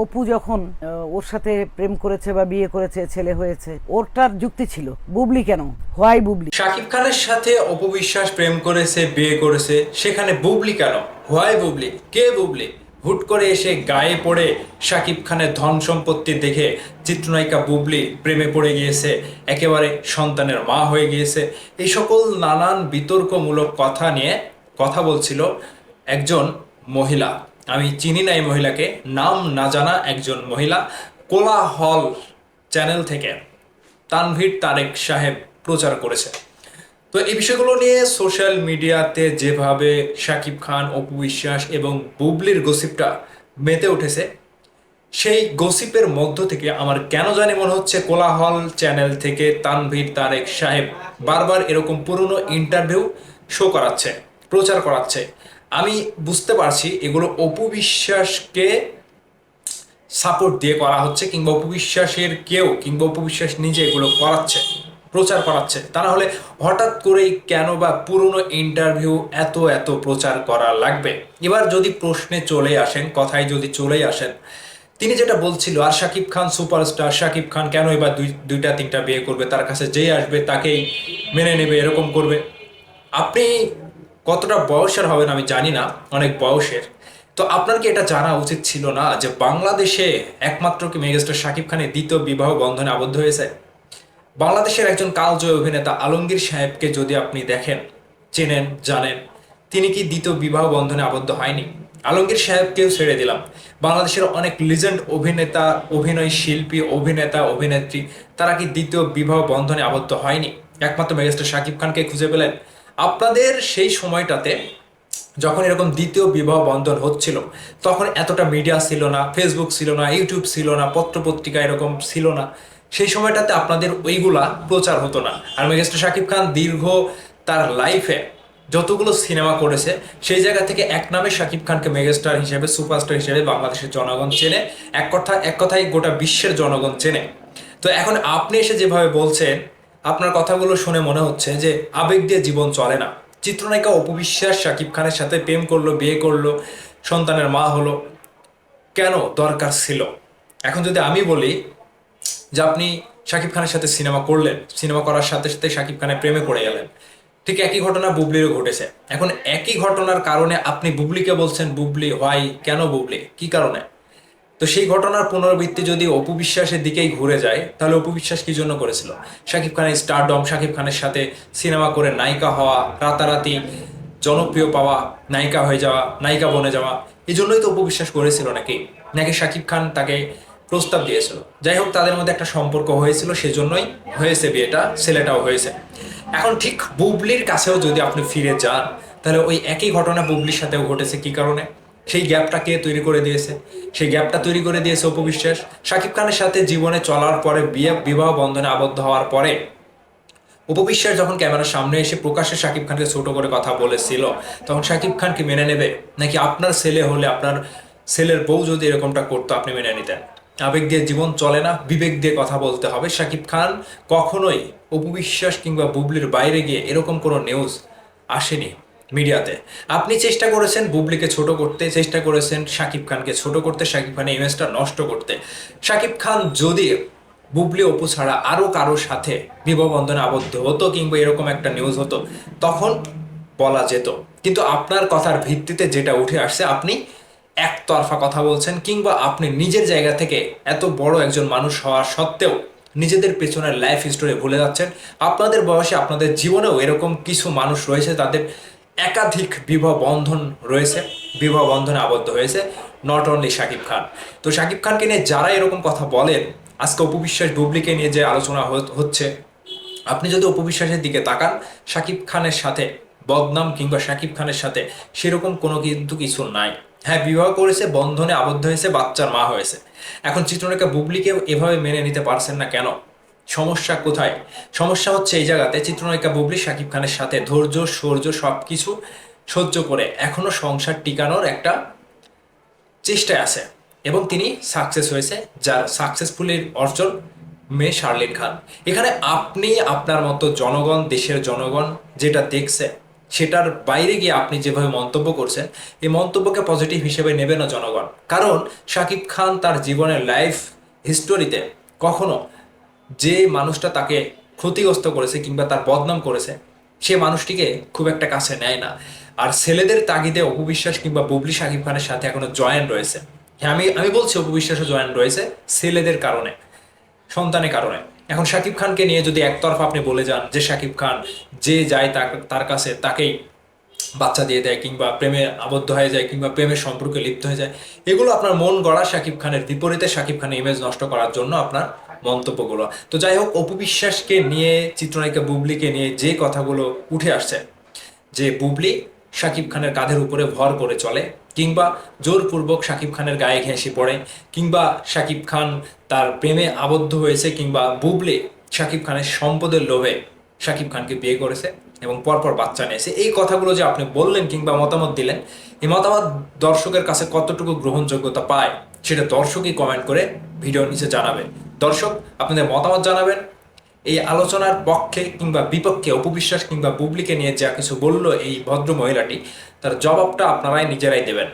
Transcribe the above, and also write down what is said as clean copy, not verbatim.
অপু যখন ওর সাথে প্রেম করেছে বা বিয়ে করেছে, ছেলে হয়েছে, ওরটার যুক্তি ছিল বুবলি কেন, হোয়াই বুবলি। শাকিব খানের সাথে অপু বিশ্বাস প্রেম করেছে, বিয়ে করেছে, সেখানে বুবলি কেন? হোয়াই বুবলি? কে বুবলি? হুট করে এসে গায়ে পড়ে শাকিব খানের ধন সম্পত্তি দেখে চিত্রনায়িকা বুবলি প্রেমে পড়ে গিয়েছে, একেবারে সন্তানের মা হয়ে গিয়েছে। এই সকল নানান বিতর্কমূলক কথা নিয়ে কথা বলছিল একজন মহিলা। আমি চিনি না এই মহিলাকে, নাম না জানা একজন মহিলা কোলাহল চ্যানেল থেকে তানভীর তারেক সাহেব প্রচার করেছে। তো এই বিষয়গুলো নিয়ে সোশ্যাল মিডিয়াতে যেভাবে শাকিব খান, অপু বিশ্বাস এবং বুবলির গসিপটা মেতে উঠেছে, সেই গসিপের মধ্য থেকে আমার কেন জানি মনে হচ্ছে কোলাহল চ্যানেল থেকে তানভীর তারেক সাহেব বারবার এরকম পুরনো ইন্টারভিউ শো করাচ্ছে, প্রচার করাচ্ছে। আমি বুঝতে পারছি এগুলো অপু বিশ্বাসকে সাপোর্ট দিয়ে করা হচ্ছে, কিংবা উপবিশ্বাসের কেউ কিংবা উপবিশ্বাস নিজে এগুলো করাচ্ছে, প্রচার করাচ্ছে। তা না হলে হঠাৎ করেই কেন বা পুরনো ইন্টারভিউ এত এত প্রচার করা লাগবে? এবার যদি প্রশ্নে চলে আসেন, কথায় যদি চলেই আসেন, তিনি যেটা বলছিল, আর শাকিব খান সুপারস্টার, শাকিব খান কেন এবার দুইটা তিনটা বিয়ে করবে, তার কাছে যেই আসবে তাকেই মেনে নেবে, এরকম করবে। আপনি কতটা বয়সের হবেন আমি জানি না, অনেক বয়সের। তো আপনার কি এটা জানা উচিত ছিল না যে বাংলাদেশে একমাত্র কি মেগাস্টার শাকিব খানের দ্বিতীয় বিবাহ বন্ধনে আবদ্ধ হয়েছে? বাংলাদেশের একজন কালজয়ী অভিনেতা আলমগীর সাহেবকে যদি আপনি দেখেন, চেনেন, জানেন, তিনি কি দ্বিতীয় বিবাহ বন্ধনে আবদ্ধ হয়নি? আলমগীর সাহেবকেও ছেড়ে দিলাম, বাংলাদেশের অনেক লিজেন্ড অভিনেতা, অভিনয় শিল্পী, অভিনেতা, অভিনেত্রী, তারা কি দ্বিতীয় বিবাহ বন্ধনে আবদ্ধ হয়নি? একমাত্র মেগাস্টার শাকিব খানকে খুঁজে পেলেন। আপনাদের সেই সময়টাতে যখন এরকম দ্বিতীয় বিবাহ বন্ধন হচ্ছিল, তখন এতটা মিডিয়া ছিল না, ফেসবুক ছিল না, ইউটিউব ছিল না, পত্রপত্রিকা এরকম ছিল না। সেই সময়টাতে আপনাদের ওইগুলা প্রচার হতো না। আর মেগাস্টার শাকিব খান দীর্ঘ তার লাইফে যতগুলো সিনেমা করেছে, সেই জায়গা থেকে এক নামে শাকিব খানকে মেগাস্টার হিসেবে, সুপারস্টার হিসেবে বাংলাদেশের জনগণ চেনে। এক কথায় গোটা বিশ্বের জনগণ চেনে। তো এখন আপনি এসে যেভাবে বলছেন, আপনার কথাগুলো শুনে মনে হচ্ছে যে আবেগ দিয়ে জীবন চলে না। চিত্রনায়িকা অপু বিশ্বাস শাকিব খানের সাথে প্রেম করলো, বিয়ে করলো, সন্তানের মা হলো, কেন দরকার ছিল? এখন যদি আমি বলি যে আপনি শাকিব খানের সাথে সিনেমা করলেন, সিনেমা করার সাথে সাথে শাকিব খানের প্রেমে পড়ে গেলেন, ঠিক একই ঘটনা বুবলিরও ঘটেছে। এখন একই ঘটনার কারণে আপনি বুবলিকে বলছেন বুবলি হোয়াই, কেন বুবলি, কি কারণে? তো সেই ঘটনার পুনরাবৃত্তি যদি অপু বিশ্বাসের দিকেই ঘুরে যায়, তাহলে অপু বিশ্বাস কি জন্য করেছিল? শাকিব খানের স্টারডম, শাকিব খানের সাথে সিনেমা করে নায়িকা হওয়া, রাতারাতি জনপ্রিয় পাওয়া, নায়িকা হয়ে যাওয়া, নায়িকা বনে যাওয়া, এই জন্যই তো অপু বিশ্বাস করেছিল নাকি? নাকি শাকিব খান তাকে প্রস্তাব দিয়েছিল? যাই হোক, তাদের মধ্যে একটা সম্পর্ক হয়েছিল, সেজন্যই হয়েছে বিয়েটা, ছেলেটাও হয়েছে। এখন ঠিক বুবলির কাছেও যদি আপনি ফিরে যান, তাহলে ওই একই ঘটনা বুবলির সাথেও ঘটেছে। কি কারণে? সেই গ্যাপটা কে তৈরি করে দিয়েছে? সেই গ্যাপটা তৈরি করে দিয়েছে অপু বিশ্বাস। শাকিব খানের সাথে জীবনে চলার পরে, বিবাহ বন্ধনে আবদ্ধ হওয়ার পরে অপু বিশ্বাস যখন ক্যামেরার সামনে এসে প্রকাশ্যে শাকিব খানকে ছোট করে কথা বলেছিল, তখন শাকিব খান কি মেনে নেবে? নাকি আপনার ছেলে হলে, আপনার ছেলের বউ যদি এরকমটা করতো, আপনি মেনে নিতেন? আবেগ দিয়ে জীবন চলে না, বিবেক দিয়ে কথা বলতে হবে। শাকিব খান কখনোই অপু বিশ্বাস কিংবা বুবলির বাইরে গিয়ে এরকম কোনো নিউজ আসেনি মিডিয়াতে। আপনি চেষ্টা করেছেন বুবলিকে ছোট করতে, চেষ্টা করেছেন শাকিব খানকে ছোট করতে, শাকিব খানের ইমেজটা নষ্ট করতে। শাকিব খান যদি বুবলি, অপু ছাড়া আরো কারোর সাথে বিবাহ বন্ধনে আবদ্ধ হতো কিংবা এরকম একটা নিউজ হতো, তখন বলা যেত। কিন্তু আপনার কথার ভিত্তিতে যেটা উঠে আসছে, আপনি একতরফা কথা বলছেন, কিংবা আপনি নিজের জায়গা থেকে এত বড় একজন মানুষ হওয়ার সত্ত্বেও নিজেদের পেছনের লাইফ হিস্টোরি ভুলে যাচ্ছেন। আপনাদের বয়সে, আপনাদের জীবনেও এরকম কিছু মানুষ রয়েছে, তাদের একাধিক বিবাহ বন্ধন রয়েছে, বিবাহ বন্ধনে আবদ্ধ হয়েছে, নট অনলি শাকিব খান। তো শাকিব খানকে নিয়ে যারা এরকম কথা বলেন, আজকে অপু বিশ্বাস, বুবলিকে নিয়ে যে আলোচনা হচ্ছে, আপনি যদি অপু বিশ্বাসের দিকে তাকান, শাকিব খানের সাথে বদনাম কিংবা শাকিব খানের সাথে সেরকম কোনো কিন্তু কিছু নাই। হ্যাঁ, বিবাহ করেছে, বন্ধনে আবদ্ধ হয়েছে, বাচ্চার মা হয়েছে। এখন চিত্রনায়িকা বুবলিকেও এভাবে মেনে নিতে পারছেন না কেন? সমস্যা কোথায়? সমস্যা হচ্ছে এই জায়গাতে, চিত্রনায়িকা বুবলি শাকিব খানের সাথে ধৈর্য, শৌর্য সব কিছু সহ্য করে এখনো সংসার টিকানোর একটা চেষ্টায় আছে, এবং তিনি সাকসেস হয়েছে, যার সাকসেসফুলের অর্জন মেয়ে শার্লিন খান। এখানে আপনি, আপনার মতো জনগণ, দেশের জনগণ যেটা দেখছে, সেটার বাইরে গিয়ে আপনি যেভাবে মন্তব্য করছেন, এই মন্তব্যকে পজিটিভ হিসেবে নেবে না জনগণ। কারণ শাকিব খান তার জীবনের লাইফ হিস্টোরিতে কখনো যে মানুষটা তাকে ক্ষতিগ্রস্ত করেছে কিংবা তার বদনাম করেছে, সে মানুষটিকে খুব একটা কাছে নেয় না। আর ছেলেদের তাগিদে অপু বিশ্বাস কিংবা বুবলি শাকিব খানের সাথে এখনো জয়েন রয়েছে। হ্যাঁ, আমি বলছি অপু বিশ্বাসও জয়েন রয়েছে ছেলেদের কারণে, সন্তানের কারণে। এখন শাকিব খানকে নিয়ে যদি একতরফা আপনি বলে যান যে শাকিব খান যে যায় তার কাছে তাকেই বাচ্চা দিয়ে দেয় কিংবা প্রেমে আবদ্ধ হয়ে যায় কিংবা প্রেমের সম্পর্কে লিপ্ত হয়ে যায়, এগুলো আপনার মন গড়া শাকিব খানের বিপরীতে শাকিব খানের ইমেজ নষ্ট করার জন্য আপনার মন্তব্যগুলো। তো যাই হোক, অপু বিশ্বাসকে নিয়ে, চিত্রনায়িকা বুবলিকে নিয়ে যে কথাগুলো উঠে আসছে, যে বুবলি শাকিব খানের কাঁধের উপরে ভর করে চলে কিংবা জোরপূর্বক শাকিব খানের গায়ে ঘেঁষে পড়ে কিংবা শাকিব খান তার প্রেমে আবদ্ধ হয়েছে কিংবা বুবলি শাকিব খানের সম্পদের লোভে শাকিব খানকে বিয়ে করেছে এবং পরপর বাচ্চা নিয়েছে, এই কথাগুলো যে আপনি বললেন কিংবা মতামত দিলেন, এই মতামত দর্শকের কাছে কতটুকু গ্রহণযোগ্যতা পায় সেটা দর্শকই কমেন্ট করে ভিডিওর নিচে জানাবে। দর্শক, আপনাদের মতামত জানাবেন। এই আলোচনার পক্ষে কিংবা বিপক্ষে অপু বিশ্বাস কিংবা বুবলিকে নিয়ে যা কিছু বলল এই ভদ্র মহিলাটি, তার জবাবটা আপনারাই নিজেরাই দেবেন।